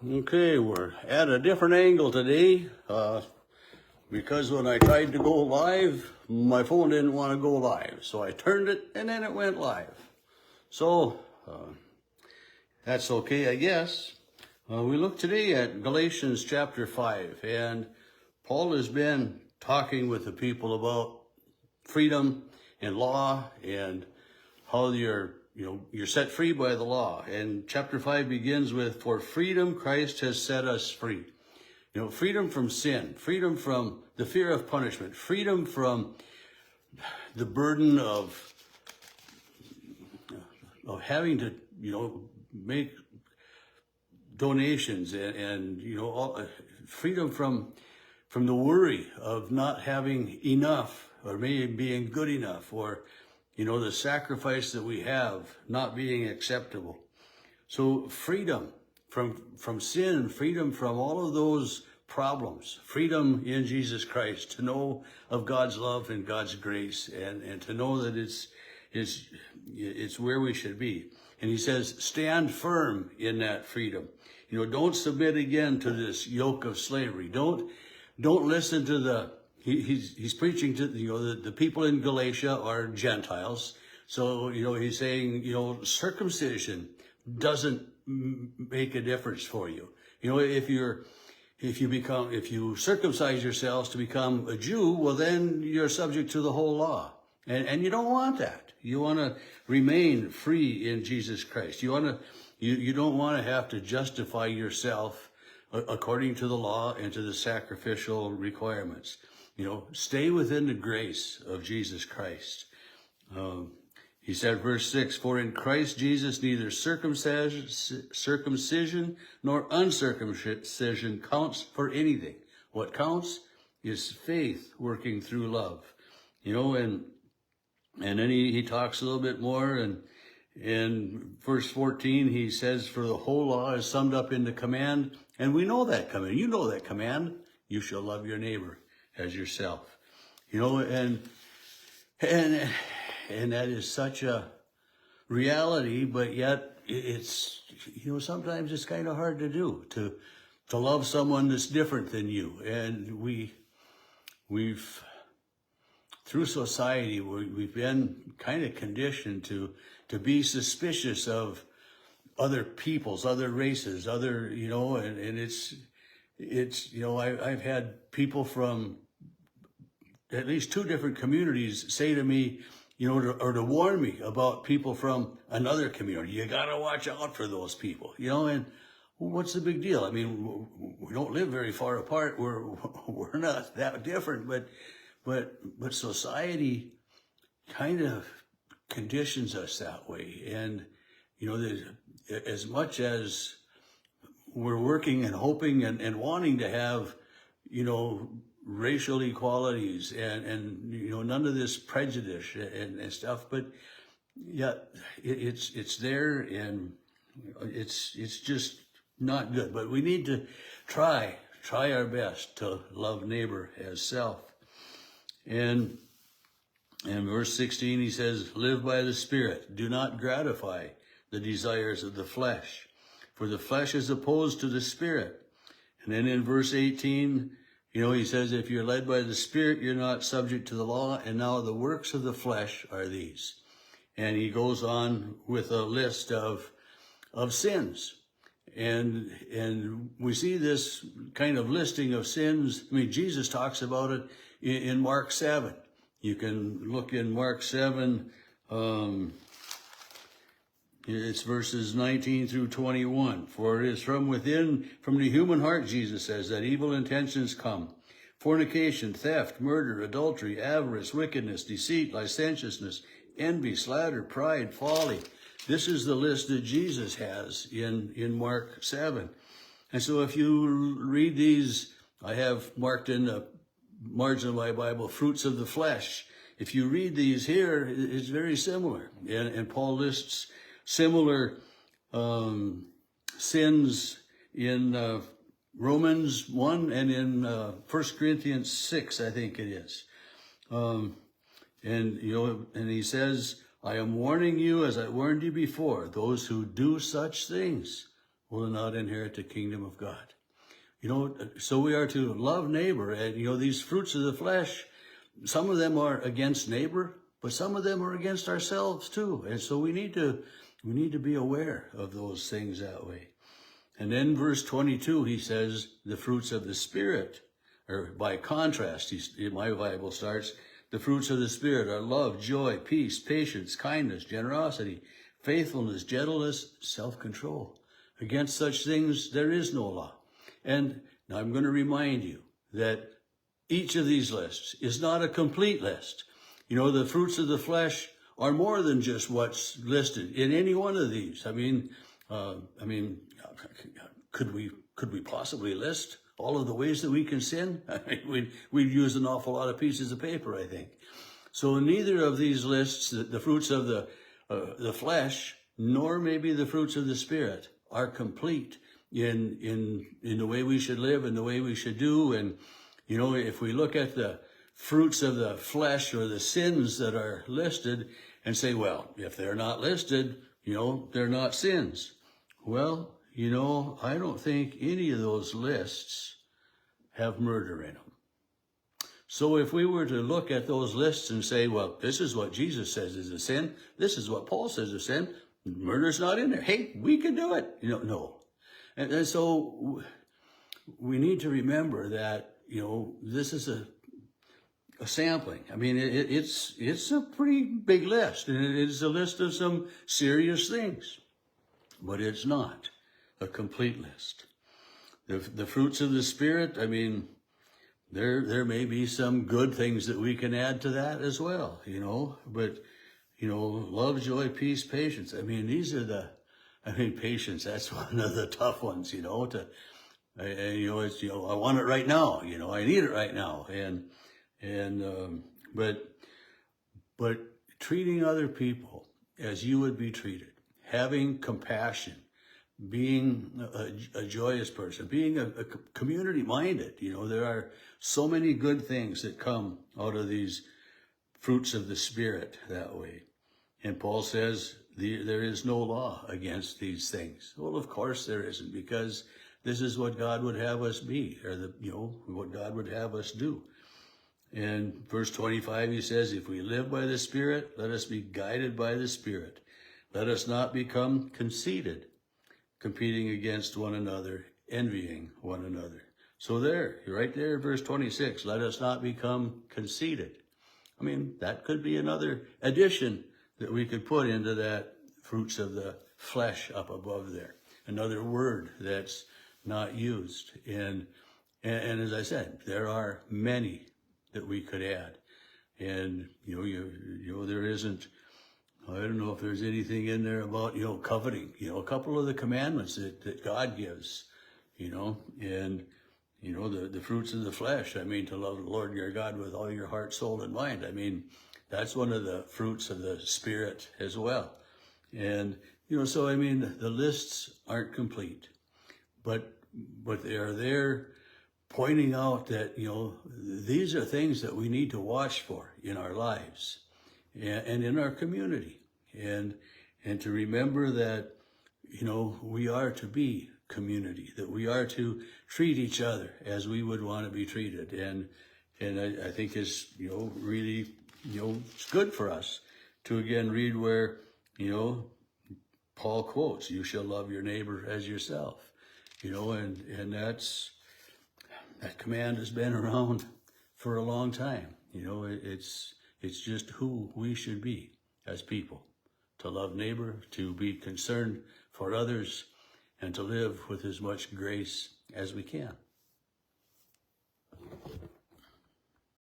Okay, we're at a different angle today because when I tried to go live, my phone didn't want to go live. So I turned it and then it went live. So that's okay, I guess. We look today at Galatians chapter 5, and Paul has been talking with the people about freedom and law and how you're set free by the law. And chapter 5 begins with, "For freedom Christ has set us free." Freedom from sin, freedom from the fear of punishment, freedom from the burden of having to, make donations and freedom from the worry of not having enough or maybe being good enough, or the sacrifice that we have not being acceptable. So freedom from sin, freedom from all of those problems, freedom in Jesus Christ, to know of God's love and God's grace, and to know that it's where we should be. And he says, stand firm in that freedom. Don't submit again to this yoke of slavery. Don't listen to he's preaching to, the people in Galatia are Gentiles. So, he's saying, circumcision doesn't make a difference for you. If you circumcise yourselves to become a Jew, well, then you're subject to the whole law. And you don't want that. You want to remain free in Jesus Christ. You don't want to have to justify yourself according to the law and to the sacrificial requirements. Stay within the grace of Jesus Christ. He said, verse 6, "For in Christ Jesus neither circumcision nor uncircumcision counts for anything. What counts is faith working through love." And then he talks a little bit more, and in verse 14, he says, "For the whole law is summed up in the command," and we know that command. You know that command. "You shall love your neighbor as yourself." And that is such a reality, but yet it's, sometimes it's kind of hard to do, to love someone that's different than you. And we've through society, we've been kind of conditioned to be suspicious of other peoples, other races, and I've had people from at least two different communities say to me, or to warn me about people from another community. You got to watch out for those people, and what's the big deal? I mean, we don't live very far apart. We're not that different, but society kind of conditions us that way. And, as much as we're working and hoping and wanting to have, racial equalities and none of this prejudice and stuff, but yet it's there, and it's just not good. But we need to try our best to love neighbor as self. And in verse 16, he says, "Live by the Spirit. Do not gratify the desires of the flesh, for the flesh is opposed to the Spirit." And then in verse 18, he says, "If you're led by the Spirit, you're not subject to the law. And now the works of the flesh are these." And he goes on with a list of sins. And we see this kind of listing of sins. I mean, Jesus talks about it in Mark 7. You can look in Mark 7, it's verses 19 through 21. "For it is from within, from the human heart," Jesus says, "that evil intentions come. Fornication, theft, murder, adultery, avarice, wickedness, deceit, licentiousness, envy, slander, pride, folly." This is the list that Jesus has in Mark 7. And so if you read these, I have marked in the margin of my Bible, "fruits of the flesh." If you read these here, it's very similar. And Paul lists similar sins in Romans 1 and in 1 Corinthians 6, I think it is. And he says, "I am warning you, as I warned you before, those who do such things will not inherit the kingdom of God. You know, so we are to love neighbor. And, you know, these fruits of the flesh, some of them are against neighbor, but some of them are against ourselves too. And so we need to be aware of those things that way. And then verse 22, he says, the fruits of the Spirit, or by contrast, my Bible starts, the fruits of the Spirit are love, joy, peace, patience, kindness, generosity, faithfulness, gentleness, self-control. Against such things there is no law. And now I'm going to remind you that each of these lists is not a complete list. You know, the fruits of the flesh are more than just what's listed in any one of these. Could we possibly list all of the ways that we can sin? We'd use an awful lot of pieces of paper, I think. So in neither of these lists, the fruits of the flesh, nor maybe the fruits of the Spirit, are complete in the way we should live and the way we should do. And, you know, if we look at the fruits of the flesh or the sins that are listed and say, well, if they're not listed, you know, they're not sins. Well, you know, I don't think any of those lists have murder in them. So if we were to look at those lists and say, well, this is what Jesus says is a sin, this is what Paul says is a sin, murder's not in there. Hey, we can do it. You know, no. And so we need to remember that, you know, this is a sampling. I mean, it's a pretty big list, and it is a list of some serious things, but it's not a complete list. The fruits of the Spirit, I mean, there may be some good things that we can add to that as well, you know, but, you know, love, joy, peace, patience. I mean, patience, that's one of the tough ones, you know, I want it right now, you know, I need it right now. But treating other people as you would be treated, having compassion, being a joyous person, being a community-minded, you know, there are so many good things that come out of these fruits of the Spirit that way. And Paul says there is no law against these things. Well, of course there isn't, because this is what God would have us be, or what God would have us do. And verse 25, he says, if we live by the Spirit, let us be guided by the Spirit. Let us not become conceited, competing against one another, envying one another. So right there, verse 26, let us not become conceited. I mean, that could be another addition that we could put into that fruits of the flesh up above there. Another word that's not used. And as I said, there are many that we could add. And, you know, there isn't, I don't know if there's anything in there about, you know, coveting, you know, a couple of the commandments that God gives, you know, and, you know, the fruits of the flesh. I mean, to love the Lord your God with all your heart, soul, and mind. I mean, that's one of the fruits of the Spirit as well. And, you know, so, I mean, the lists aren't complete, but they are there pointing out that, you know, these are things that we need to watch for in our lives and in our community, and to remember that, you know, we are to be community, that we are to treat each other as we would want to be treated. And I think it's, you know, really, you know, it's good for us to again read where, you know, Paul quotes, you shall love your neighbor as yourself, you know, and that command has been around for a long time. You know, it's just who we should be as people, to love neighbor, to be concerned for others, and to live with as much grace as we can.